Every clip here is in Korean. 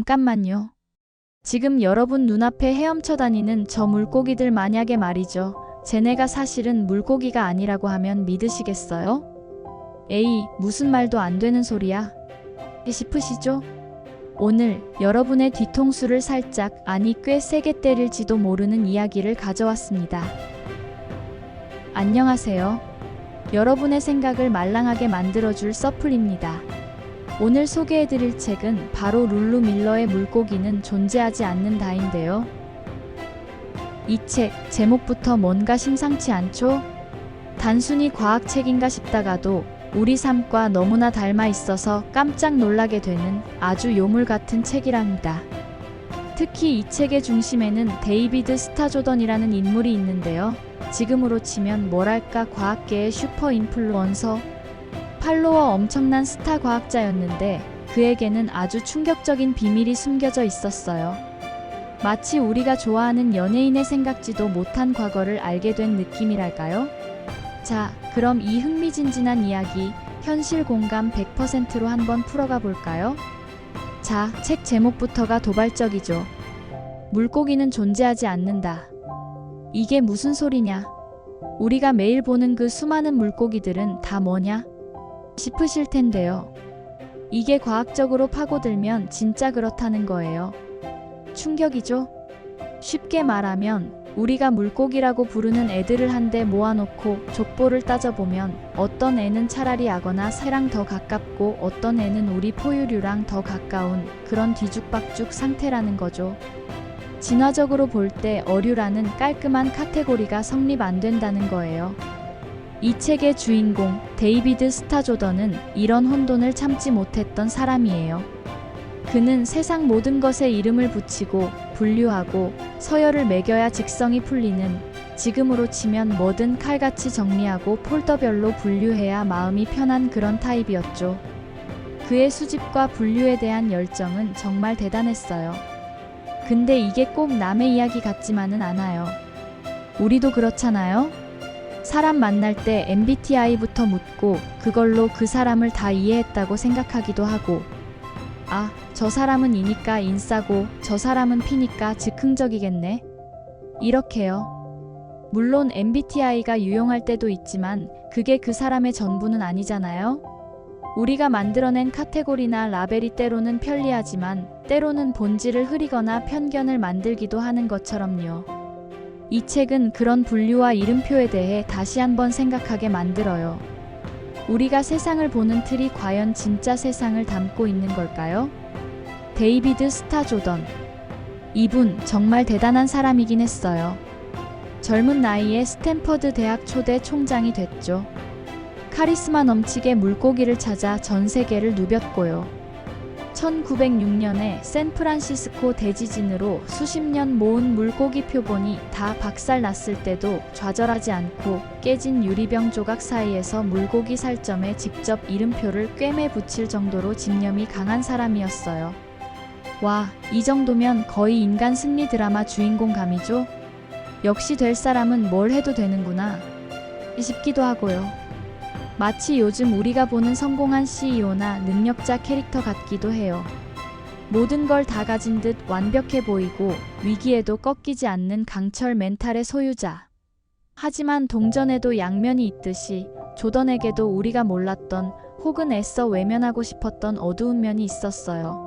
잠깐만요. 지금 여러분 눈앞에 헤엄쳐 다니는 저 물고기들 만약에 말이죠. 쟤네가 사실은 물고기가 아니라고 하면 믿으시겠어요? 에이, 무슨 말도 안 되는 소리야. 싶으시죠? 오늘 여러분의 뒤통수를 살짝, 아니 꽤 세게 때릴지도 모르는 이야기를 가져왔습니다. 안녕하세요. 여러분의 생각을 말랑하게 만들어줄 서플입니다. 오늘 소개해드릴 책은 바로 룰루 밀러의 물고기는 존재하지 않는다인데요. 이 책 제목부터 뭔가 심상치 않죠? 단순히 과학책인가 싶다가도 우리 삶과 너무나 닮아 있어서 깜짝 놀라게 되는 아주 요물 같은 책이랍니다. 특히 이 책의 중심에는 데이비드 스타조던이라는 인물이 있는데요. 지금으로 치면 뭐랄까 과학계의 슈퍼 인플루언서, 팔로워 엄청난 스타 과학자였는데 그에게는 아주 충격적인 비밀이 숨겨져 있었어요. 마치 우리가 좋아하는 연예인의 생각지도 못한 과거를 알게 된 느낌이랄까요? 자, 그럼 이 흥미진진한 이야기 현실 공감 100%로 한번 풀어가 볼까요? 자, 책 제목부터가 도발적이죠. 물고기는 존재하지 않는다. 이게 무슨 소리냐? 우리가 매일 보는 그 수많은 물고기들은 다 뭐냐? 싶으실 텐데요. 이게 과학적으로 파고들면 진짜 그렇다는 거예요. 충격이죠? 쉽게 말하면 우리가 물고기라고 부르는 애들을 한데 모아놓고 족보를 따져보면 어떤 애는 차라리 악어나 새랑 더 가깝고 어떤 애는 우리 포유류랑 더 가까운 그런 뒤죽박죽 상태라는 거죠. 진화적으로 볼 때 어류라는 깔끔한 카테고리가 성립 안 된다는 거예요. 이 책의 주인공 데이비드 스타조던은 이런 혼돈을 참지 못했던 사람이에요. 그는 세상 모든 것에 이름을 붙이고 분류하고 서열을 매겨야 직성이 풀리는, 지금으로 치면 뭐든 칼같이 정리하고 폴더별로 분류해야 마음이 편한 그런 타입이었죠. 그의 수집과 분류에 대한 열정은 정말 대단했어요. 근데 이게 꼭 남의 이야기 같지만은 않아요. 우리도 그렇잖아요? 사람 만날 때 MBTI부터 묻고 그걸로 그 사람을 다 이해했다고 생각하기도 하고, 아, 저 사람은 E니까 인싸고 저 사람은 P니까 즉흥적이겠네. 이렇게요. 물론 MBTI가 유용할 때도 있지만 그게 그 사람의 전부는 아니잖아요. 우리가 만들어낸 카테고리나 라벨이 때로는 편리하지만 때로는 본질을 흐리거나 편견을 만들기도 하는 것처럼요. 이 책은 그런 분류와 이름표에 대해 다시 한번 생각하게 만들어요. 우리가 세상을 보는 틀이 과연 진짜 세상을 담고 있는 걸까요? 데이비드 스타조던. 이분 정말 대단한 사람이긴 했어요. 젊은 나이에 스탠퍼드 대학 초대 총장이 됐죠. 카리스마 넘치게 물고기를 찾아 전 세계를 누볐고요. 1906년에 샌프란시스코 대지진으로 수십 년 모은 물고기 표본이 다 박살났을 때도 좌절하지 않고 깨진 유리병 조각 사이에서 물고기 살점에 직접 이름표를 꿰매 붙일 정도로 집념이 강한 사람이었어요. 와, 이 정도면 거의 인간 승리 드라마 주인공감이죠? 역시 될 사람은 뭘 해도 되는구나 싶기도 하고요. 마치 요즘 우리가 보는 성공한 CEO나 능력자 캐릭터 같기도 해요. 모든 걸 다 가진 듯 완벽해 보이고 위기에도 꺾이지 않는 강철 멘탈의 소유자. 하지만 동전에도 양면이 있듯이 조던에게도 우리가 몰랐던 혹은 애써 외면하고 싶었던 어두운 면이 있었어요.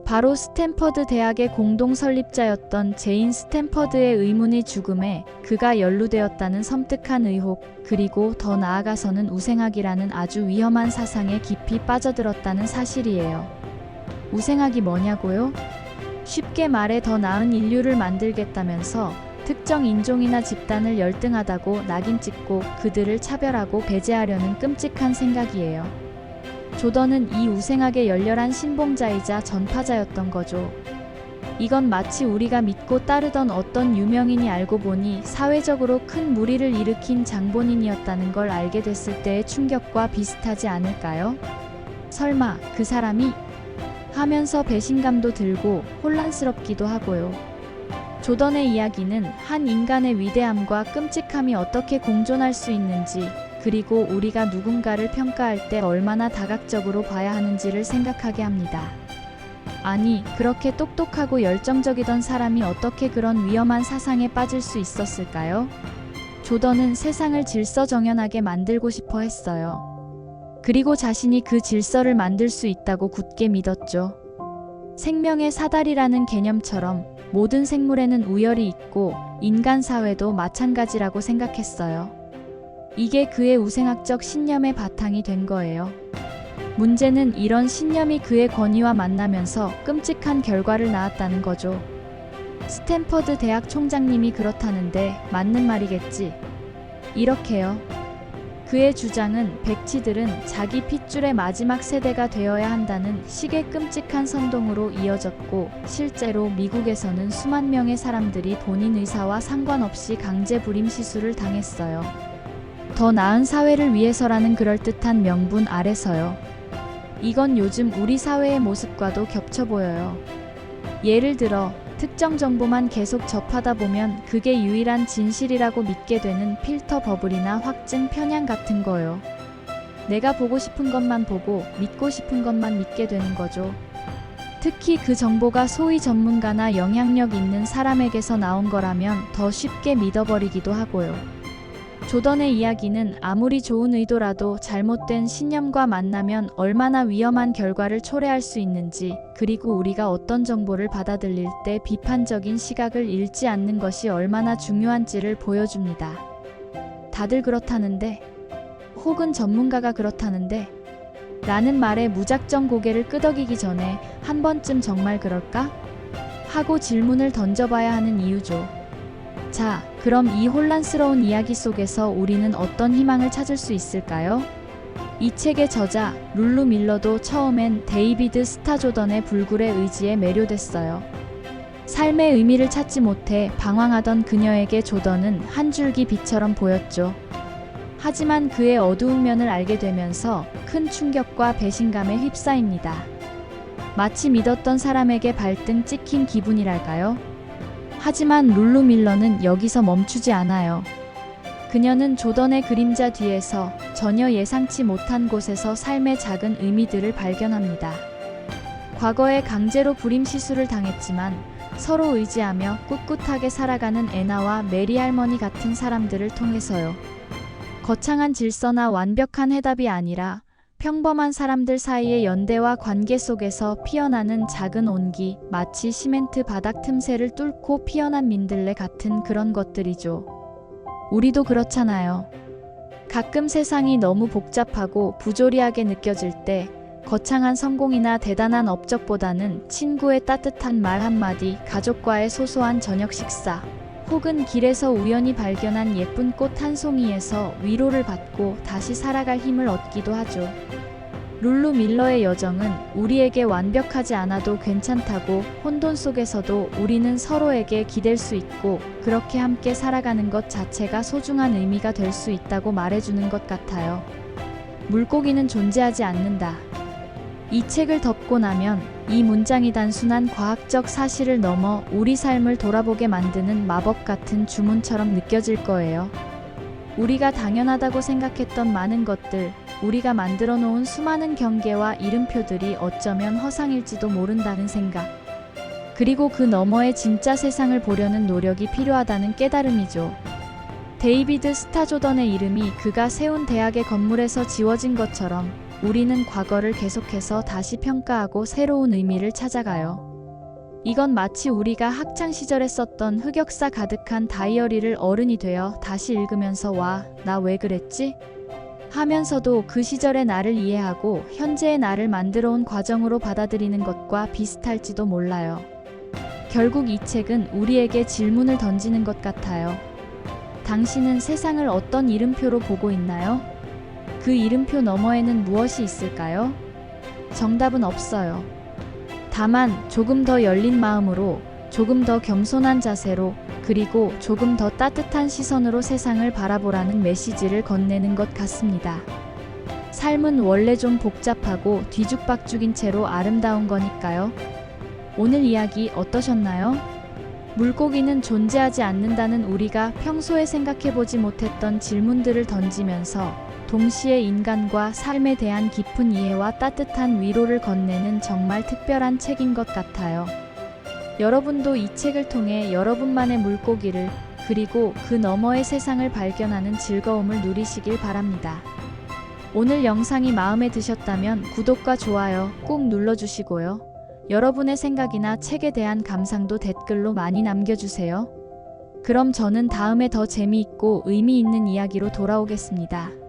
바로 스탠퍼드 대학의 공동 설립자였던 제인 스탠퍼드의 의문의 죽음에 그가 연루되었다는 섬뜩한 의혹, 그리고 더 나아가서는 우생학이라는 아주 위험한 사상에 깊이 빠져들었다는 사실이에요. 우생학이 뭐냐고요? 쉽게 말해 더 나은 인류를 만들겠다면서 특정 인종이나 집단을 열등하다고 낙인 찍고 그들을 차별하고 배제하려는 끔찍한 생각이에요. 조던은 이 우생학의 열렬한 신봉자이자 전파자였던 거죠. 이건 마치 우리가 믿고 따르던 어떤 유명인이 알고 보니 사회적으로 큰 무리를 일으킨 장본인이었다는 걸 알게 됐을 때의 충격과 비슷하지 않을까요? 설마 그 사람이? 하면서 배신감도 들고 혼란스럽기도 하고요. 조던의 이야기는 한 인간의 위대함과 끔찍함이 어떻게 공존할 수 있는지, 그리고 우리가 누군가를 평가할 때 얼마나 다각적으로 봐야 하는지를 생각하게 합니다. 아니, 그렇게 똑똑하고 열정적이던 사람이 어떻게 그런 위험한 사상에 빠질 수 있었을까요? 조던은 세상을 질서정연하게 만들고 싶어 했어요. 그리고 자신이 그 질서를 만들 수 있다고 굳게 믿었죠. 생명의 사다리라는 개념처럼 모든 생물에는 우열이 있고 인간 사회도 마찬가지라고 생각했어요. 이게 그의 우생학적 신념의 바탕이 된 거예요. 문제는 이런 신념이 그의 권위와 만나면서 끔찍한 결과를 낳았다는 거죠. 스탠퍼드 대학 총장님이 그렇다는데 맞는 말이겠지. 이렇게요. 그의 주장은 백치들은 자기 핏줄의 마지막 세대가 되어야 한다는 식의 끔찍한 선동으로 이어졌고, 실제로 미국에서는 수만 명의 사람들이 본인 의사와 상관없이 강제 불임 시술을 당했어요. 더 나은 사회를 위해서라는 그럴듯한 명분 아래서요. 이건 요즘 우리 사회의 모습과도 겹쳐 보여요. 예를 들어 특정 정보만 계속 접하다 보면 그게 유일한 진실이라고 믿게 되는 필터 버블이나 확증 편향 같은 거요. 내가 보고 싶은 것만 보고 믿고 싶은 것만 믿게 되는 거죠. 특히 그 정보가 소위 전문가나 영향력 있는 사람에게서 나온 거라면 더 쉽게 믿어버리기도 하고요. 조던의 이야기는 아무리 좋은 의도라도 잘못된 신념과 만나면 얼마나 위험한 결과를 초래할 수 있는지, 그리고 우리가 어떤 정보를 받아들일 때 비판적인 시각을 잃지 않는 것이 얼마나 중요한지를 보여줍니다. 다들 그렇다는데, 혹은 전문가가 그렇다는데, 라는 말에 무작정 고개를 끄덕이기 전에 한 번쯤 정말 그럴까? 하고 질문을 던져봐야 하는 이유죠. 자, 그럼 이 혼란스러운 이야기 속에서 우리는 어떤 희망을 찾을 수 있을까요? 이 책의 저자 룰루 밀러도 처음엔 데이비드 스타 조던의 불굴의 의지에 매료됐어요. 삶의 의미를 찾지 못해 방황하던 그녀에게 조던은 한 줄기 빛처럼 보였죠. 하지만 그의 어두운 면을 알게 되면서 큰 충격과 배신감에 휩싸입니다. 마치 믿었던 사람에게 발등 찍힌 기분이랄까요? 하지만 룰루 밀러는 여기서 멈추지 않아요. 그녀는 조던의 그림자 뒤에서 전혀 예상치 못한 곳에서 삶의 작은 의미들을 발견합니다. 과거에 강제로 불임 시술을 당했지만 서로 의지하며 꿋꿋하게 살아가는 애나와 메리 할머니 같은 사람들을 통해서요. 거창한 질서나 완벽한 해답이 아니라 평범한 사람들 사이의 연대와 관계 속에서 피어나는 작은 온기, 마치 시멘트 바닥 틈새를 뚫고 피어난 민들레 같은 그런 것들이죠. 우리도 그렇잖아요. 가끔 세상이 너무 복잡하고 부조리하게 느껴질 때 거창한 성공이나 대단한 업적보다는 친구의 따뜻한 말 한마디, 가족과의 소소한 저녁 식사, 혹은 길에서 우연히 발견한 예쁜 꽃 한 송이에서 위로를 받고 다시 살아갈 힘을 얻기도 하죠. 룰루 밀러의 여정은 우리에게 완벽하지 않아도 괜찮다고, 혼돈 속에서도 우리는 서로에게 기댈 수 있고 그렇게 함께 살아가는 것 자체가 소중한 의미가 될 수 있다고 말해주는 것 같아요. 물고기는 존재하지 않는다. 이 책을 덮고 나면 이 문장이 단순한 과학적 사실을 넘어 우리 삶을 돌아보게 만드는 마법 같은 주문처럼 느껴질 거예요. 우리가 당연하다고 생각했던 많은 것들, 우리가 만들어 놓은 수많은 경계와 이름표들이 어쩌면 허상일지도 모른다는 생각. 그리고 그 너머의 진짜 세상을 보려는 노력이 필요하다는 깨달음이죠. 데이비드 스타 조던의 이름이 그가 세운 대학의 건물에서 지워진 것처럼 우리는 과거를 계속해서 다시 평가하고 새로운 의미를 찾아가요. 이건 마치 우리가 학창시절에 썼던 흑역사 가득한 다이어리를 어른이 되어 다시 읽으면서 와, 나 왜 그랬지? 하면서도 그 시절의 나를 이해하고 현재의 나를 만들어온 과정으로 받아들이는 것과 비슷할지도 몰라요. 결국 이 책은 우리에게 질문을 던지는 것 같아요. 당신은 세상을 어떤 이름표로 보고 있나요? 그 이름표 너머에는 무엇이 있을까요? 정답은 없어요. 다만 조금 더 열린 마음으로, 조금 더 겸손한 자세로, 그리고 조금 더 따뜻한 시선으로 세상을 바라보라는 메시지를 건네는 것 같습니다. 삶은 원래 좀 복잡하고 뒤죽박죽인 채로 아름다운 거니까요. 오늘 이야기 어떠셨나요? 물고기는 존재하지 않는다는 우리가 평소에 생각해보지 못했던 질문들을 던지면서 동시에 인간과 삶에 대한 깊은 이해와 따뜻한 위로를 건네는 정말 특별한 책인 것 같아요. 여러분도 이 책을 통해 여러분만의 물고기를 그리고 그 너머의 세상을 발견하는 즐거움을 누리시길 바랍니다. 오늘 영상이 마음에 드셨다면 구독과 좋아요 꾹 눌러주시고요. 여러분의 생각이나 책에 대한 감상도 댓글로 많이 남겨주세요. 그럼 저는 다음에 더 재미있고 의미 있는 이야기로 돌아오겠습니다.